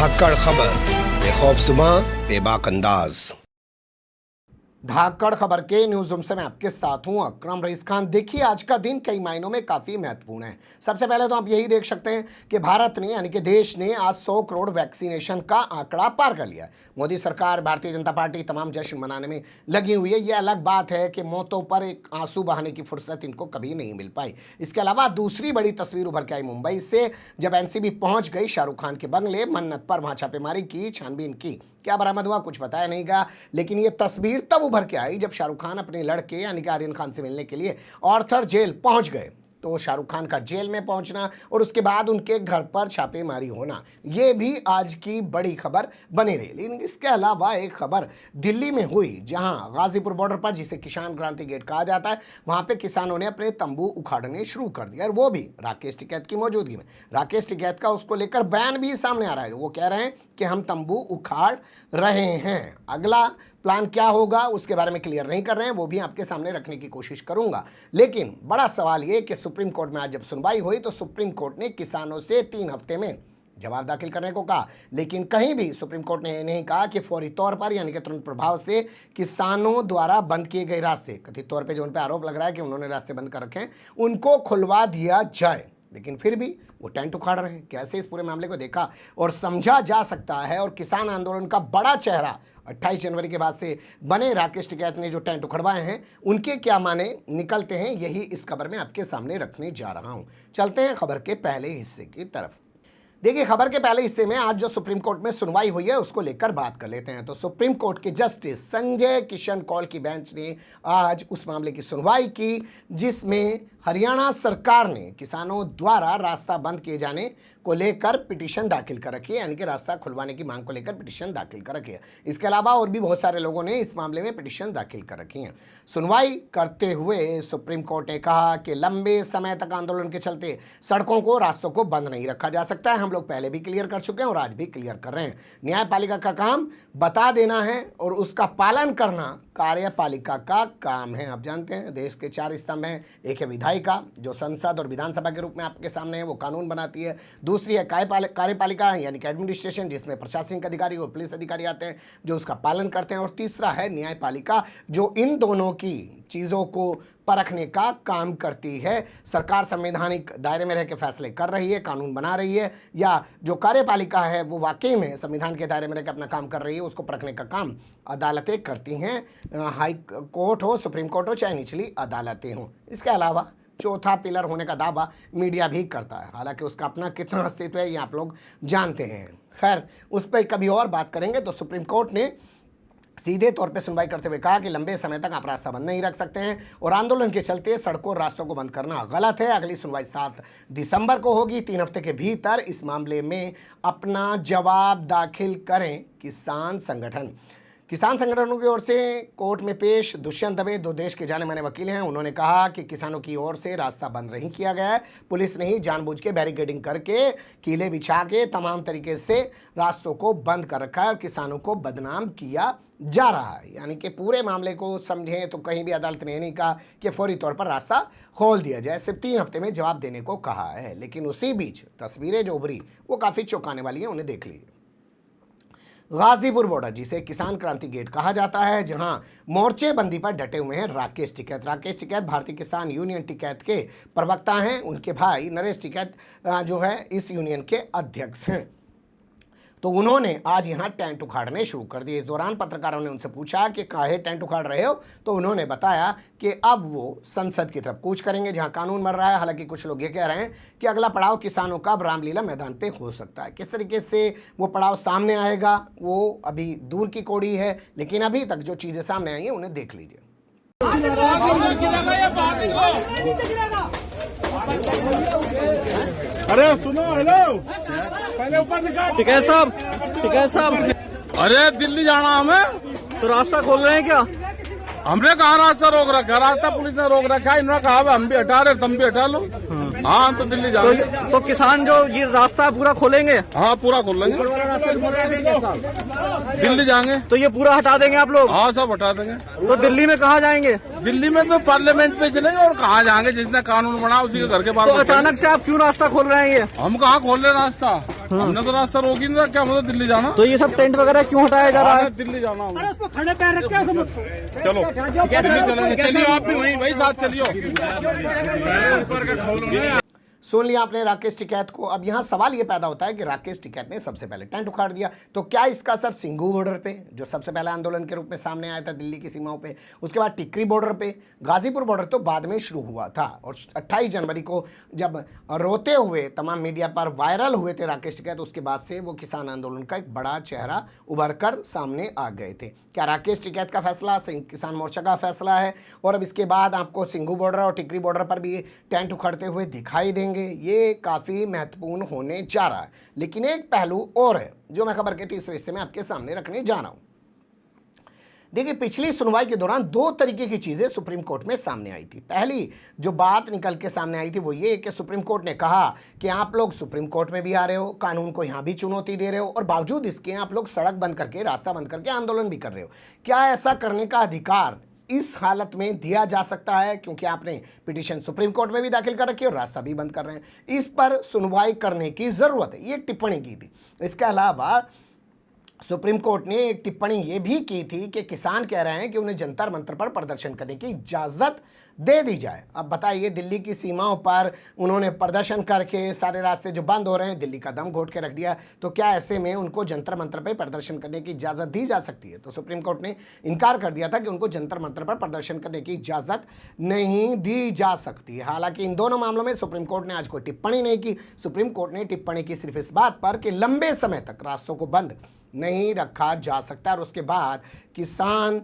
धाकड़ खबर बेखौफसमा बेबाक अंदाज। धाकड़ खबर के न्यूज रूम से मैं आपके साथ हूं अकरम रईस खान। देखिए, आज का दिन कई मायनों में काफी महत्वपूर्ण है। सबसे पहले तो आप यही देख सकते हैं कि भारत ने यानी कि देश ने आज 100 करोड़ वैक्सीनेशन का आंकड़ा पार कर लिया है। मोदी सरकार, भारतीय जनता पार्टी तमाम जश्न मनाने में लगी हुई है। यह अलग बात है कि मौतों पर एक आंसू बहाने की फुर्सत इनको कभी नहीं मिल पाई। इसके अलावा दूसरी बड़ी तस्वीर उभर के आई मुंबई से, जब एनसीबी पहुंच गई शाहरुख खान के बंगले मन्नत पर, वहां छापेमारी की, छानबीन की। क्या बरामद हुआ कुछ बताया नहीं गया, लेकिन ये तस्वीर तब उभर के आई जब शाहरुख खान अपने लड़के यानी कि आर्यन खान से मिलने के लिए ऑर्थर जेल पहुंच गए। तो शाहरुख खान का जेल में पहुंचना और उसके बाद उनके घर पर छापेमारी होना, ये भी आज की बड़ी खबर बनी रही। लेकिन इसके अलावा एक खबर दिल्ली में हुई, जहां गाजीपुर बॉर्डर पर, जिसे किसान क्रांति गेट कहा जाता है, वहां पे किसानों ने अपने तंबू उखाड़ने शुरू कर दिया, और वो भी राकेश टिकैत की मौजूदगी में। राकेश टिकैत का उसको लेकर बयान भी सामने आ रहा है। वो कह रहे हैं कि हम तंबू उखाड़ रहे हैं। अगला प्लान क्या होगा उसके बारे में क्लियर नहीं कर रहे हैं, वो भी आपके सामने रखने की कोशिश करूंगा। लेकिन बड़ा सवाल ये कि सुप्रीम कोर्ट में आज जब सुनवाई हुई तो सुप्रीम कोर्ट ने किसानों से 3 हफ्ते में जवाब दाखिल करने को कहा। लेकिन कहीं भी सुप्रीम कोर्ट ने यह नहीं कहा कि फौरी तौर पर यानी कि तुरंत प्रभाव से किसानों द्वारा बंद किए गए रास्ते, कथित तौर पर जो उन पर आरोप लग रहा है कि उन्होंने रास्ते बंद कर रखे हैं, उनको खुलवा दिया जाए। लेकिन फिर भी वो टेंट उखाड़ रहे हैं। कैसे इस पूरे मामले को देखा और समझा जा सकता है, और किसान आंदोलन का बड़ा चेहरा 28 जनवरी के बाद से बने राकेश टिकैत ने जो टेंट उखड़वाए हैं, उनके क्या माने निकलते हैं, यही इस खबर में आपके सामने रखने जा रहा हूं। चलते हैं खबर के पहले हिस्से की तरफ। देखिए, खबर के पहले हिस्से में आज जो सुप्रीम कोर्ट में सुनवाई हुई है उसको लेकर बात कर लेते हैं। तो सुप्रीम कोर्ट के जस्टिस संजय किशन कौल की बेंच ने आज उस मामले की सुनवाई की जिसमें हरियाणा सरकार ने किसानों द्वारा रास्ता बंद किए जाने को लेकर पिटीशन दाखिल कर रखी है, यानी कि रास्ता खुलवाने की मांग को लेकर पिटीशन दाखिल कर रखी है। इसके अलावा और भी बहुत सारे लोगों ने इस मामले में पिटीशन दाखिल कर रखी है। सुनवाई करते हुए सुप्रीम कोर्ट ने कहा कि लंबे समय तक आंदोलन के चलते सड़कों को, रास्तों को बंद नहीं रखा जा सकता है। हम लोग पहले भी क्लियर कर चुके हैं और आज भी क्लियर कर रहे हैं। न्यायपालिका का काम बता देना है और उसका पालन करना कार्यपालिका का काम है। आप जानते हैं देश के 4 स्तंभ हैं। एक है विधायिका, जो संसद और विधानसभा के रूप में आपके सामने है, वो कानून बनाती है। दूसरी है कार्यपालिका यानी कि एडमिनिस्ट्रेशन, जिसमें प्रशासनिक अधिकारी और पुलिस अधिकारी आते हैं जो उसका पालन करते हैं। और तीसरा है न्यायपालिका, जो इन दोनों की चीज़ों को परखने का काम करती है। सरकार संवैधानिक दायरे में रह के फैसले कर रही है, कानून बना रही है, या जो कार्यपालिका है वो वाकई में संविधान के दायरे में रह के अपना काम कर रही है, उसको परखने का काम अदालतें करती हैं। हाई कोर्ट हो, सुप्रीम कोर्ट हो, चाहे निचली अदालतें हों। इसके अलावा चौथा पिलर होने का दावा मीडिया भी करता है, हालांकि उसका अपना कितना अस्तित्व है ये आप लोग जानते हैं। खैर, उस पर कभी और बात करेंगे। तो सुप्रीम कोर्ट ने सीधे तौर पे सुनवाई करते हुए कहा कि लंबे समय तक आप रास्ता बंद नहीं रख सकते हैं और आंदोलन के चलते सड़कों और रास्तों को बंद करना गलत है। अगली सुनवाई 7 दिसंबर को होगी। 3 हफ्ते के भीतर इस मामले में अपना जवाब दाखिल करें किसान संगठनों की ओर से कोर्ट में पेश दुष्यंत दवे 2 देश के जाने माने वकील हैं। उन्होंने कहा कि किसानों की ओर से रास्ता बंद नहीं किया गया है। पुलिस ने ही जानबूझ के बैरिकेडिंग करके, कीले बिछा के तमाम तरीके से रास्तों को बंद कर रखा है और किसानों को बदनाम किया जा रहा है। यानी कि पूरे मामले को समझें तो कहीं भी अदालत ने नहीं कहा कि फौरी तौर पर रास्ता खोल दिया जाए, सिर्फ 3 हफ्ते में जवाब देने को कहा है। लेकिन उसी बीच तस्वीरें जो उभरी वो काफ़ी चौंकाने वाली हैं, उन्हें देख लीजिए। गाजीपुर बॉर्डर, जिसे किसान क्रांति गेट कहा जाता है, जहां मोर्चेबंदी पर डटे हुए हैं राकेश टिकैत। राकेश टिकैत भारतीय किसान यूनियन टिकैत के प्रवक्ता हैं। उनके भाई नरेश टिकैत जो है इस यूनियन के अध्यक्ष हैं। तो उन्होंने आज यहाँ टेंट उखाड़ने शुरू कर दिए। इस दौरान पत्रकारों ने उनसे पूछा कि काहे टेंट उखाड़ रहे हो, तो उन्होंने बताया कि अब वो संसद की तरफ कूच करेंगे जहाँ कानून बन रहा है। हालांकि कुछ लोग ये कह रहे हैं कि अगला पड़ाव किसानों का अब रामलीला मैदान पे हो सकता है। किस तरीके से वो पड़ाव सामने आएगा वो अभी दूर की कौड़ी है, लेकिन अभी तक जो चीज़ें सामने आई हैं उन्हें देख लीजिए। अरे सुनो, हेलो, पहले ऊपर निकाल। टिकैत साहब, अरे दिल्ली जाना हमें, तो रास्ता खोल रहे हैं क्या? हमने कहा रास्ता रोक रखा, रास्ता पुलिस ने रोक रखा है। इन्होंने कहा हम भी हटा रहे, तुम भी हटा लो। हाँ, तो दिल्ली जाएंगे। तो किसान जो ये रास्ता पूरा खोलेंगे? हाँ, पूरा खोलेंगे, दिल्ली जाएंगे। तो ये पूरा हटा देंगे आप लोग? हाँ, सब हटा देंगे। तो दिल्ली में कहाँ जाएंगे? दिल्ली में तो पार्लियामेंट पे चलेंगे, और कहाँ जाएंगे? जिसने कानून बना उसी के घर के बाहर। तो अचानक से आप क्यों रास्ता खोल रहे हैं? ये हम कहाँ खोल रहे रास्ता, हमने तो रास्ता रोक ही नहीं रखा, मुझे दिल्ली जाना। तो ये सब टेंट वगैरह क्यों हटाया जा रहा है? दिल्ली जाना हमें। उसको खड़े पैर रख के चलो चलिए, आप भी वही साथ चलियो। सुन लिया आपने राकेश टिकैत को। अब यहाँ सवाल ये पैदा होता है कि राकेश टिकैत ने सबसे पहले टेंट उखाड़ दिया, तो क्या इसका असर सिंघू बॉर्डर पे, जो सबसे पहले आंदोलन के रूप में सामने आया था दिल्ली की सीमाओं पे, उसके बाद टिकरी बॉर्डर पे, गाजीपुर बॉर्डर तो बाद में शुरू हुआ था। और 28 जनवरी को जब रोते हुए तमाम मीडिया पर वायरल हुए थे राकेश टिकैत, उसके बाद से वो किसान आंदोलन का एक बड़ा चेहरा उभर कर सामने आ गए थे। क्या राकेश टिकैत का फैसला किसान मोर्चा का फैसला है और अब इसके बाद आपको सिंघू बॉर्डर और टिकरी बॉर्डर पर भी टेंट उखड़ते हुए दिखाई देंगे? ये काफ़ी महत्वपूर्ण होने जा रहा है। लेकिन एक पहलू और है जो मैं खबर के तीसरे हिस्से में आपके सामने रखने जा रहा हूं। देखिए, पिछली सुनवाई के दौरान दो तरीके की चीजें सुप्रीम कोर्ट में सामने आई थी। पहली जो बात निकल के सामने आई थी वो ये कि सुप्रीम कोर्ट ने कहा कि आप लोग सुप्रीम कोर्ट में भी आ रहे हो, कानून को यहां भी चुनौती दे रहे हो और बावजूद इसके आप लोग सड़क बंद करके, रास्ता बंद करके आंदोलन भी कर रहे हो। क्या ऐसा करने का अधिकार इस हालत में दिया जा सकता है? क्योंकि आपने पिटीशन सुप्रीम कोर्ट में भी दाखिल कर रखी है और रास्ता भी बंद कर रहे हैं। इस पर सुनवाई करने की जरूरत है, ये टिप्पणी की थी। इसके अलावा सुप्रीम कोर्ट ने एक टिप्पणी ये भी की थी कि किसान कह रहे हैं कि उन्हें जंतर मंतर पर प्रदर्शन करने की इजाजत दे दी जाए। अब बताइए, दिल्ली की सीमाओं पर उन्होंने प्रदर्शन करके सारे रास्ते जो बंद हो रहे हैं, दिल्ली का दम घोट के रख दिया, तो क्या ऐसे में उनको जंतर मंतर पर प्रदर्शन करने की इजाजत दी जा सकती है? तो सुप्रीम कोर्ट ने इनकार कर दिया था कि उनको जंतर मंतर पर प्रदर्शन करने की इजाजत नहीं दी जा सकती। हालांकि इन दोनों मामलों में सुप्रीम कोर्ट ने आज कोई टिप्पणी नहीं की। सुप्रीम कोर्ट ने टिप्पणी की सिर्फ इस बात पर कि लंबे समय तक रास्तों को बंद नहीं रखा जा सकता। और उसके बाद किसान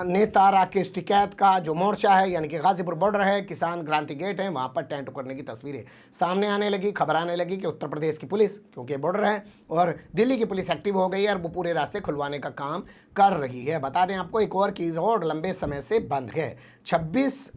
नेता राकेश टिकैत का जो मोर्चा है, यानी कि गाजीपुर बॉर्डर है, किसान क्रांति गेट है, वहाँ पर टेंट उखड़ने की तस्वीरें सामने आने लगी। खबर आने लगी कि उत्तर प्रदेश की पुलिस, क्योंकि बॉर्डर है और दिल्ली की पुलिस एक्टिव हो गई है और वो पूरे रास्ते खुलवाने का काम कर रही है। बता दें आपको एक और की रोड लंबे समय से बंद है। 26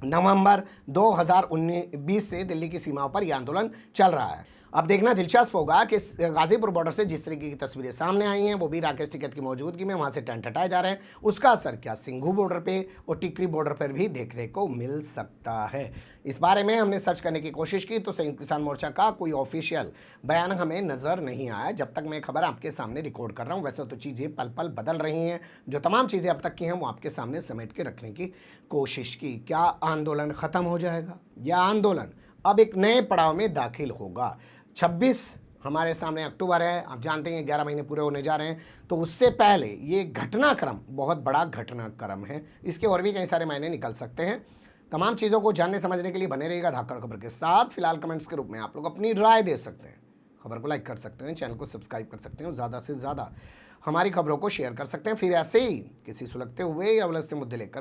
नवंबर 2019 से दिल्ली की सीमाओं पर यह आंदोलन चल रहा है। अब देखना दिलचस्प होगा कि गाजीपुर बॉर्डर से जिस तरीके की तस्वीरें सामने आई हैं, वो भी राकेश टिकैत की मौजूदगी में वहां से टेंट हटाए जा रहे हैं, उसका असर क्या सिंघू बॉर्डर पे और टिकरी बॉर्डर पर भी देखने को मिल सकता है। इस बारे में हमने सर्च करने की कोशिश की तो संयुक्त किसान मोर्चा का कोई ऑफिशियल बयान हमें नजर नहीं आया। जब तक मैं खबर आपके सामने रिकॉर्ड कर रहा हूँ, वैसे तो चीज़ें पल पल बदल रही हैं। जो तमाम चीज़ें अब तक की हैं वो आपके सामने समेट के रखने की कोशिश की। क्या आंदोलन खत्म हो जाएगा या आंदोलन अब एक नए पड़ाव में दाखिल होगा? 26 हमारे सामने अक्टूबर है, आप जानते हैं 11 महीने पूरे होने जा रहे हैं, तो उससे पहले ये घटनाक्रम बहुत बड़ा घटनाक्रम है। इसके और भी कई सारे मायने निकल सकते हैं। तमाम चीज़ों को जानने समझने के लिए बने रहिएगा धाकड़ खबर के साथ। फिलहाल कमेंट्स के रूप में आप लोग अपनी राय दे सकते हैं, खबर को लाइक कर सकते हैं, चैनल को सब्सक्राइब कर सकते हैं और ज़्यादा से ज़्यादा हमारी खबरों को शेयर कर सकते हैं। फिर ऐसे ही किसी सुलगते हुए या उलझते मुद्दे लेकर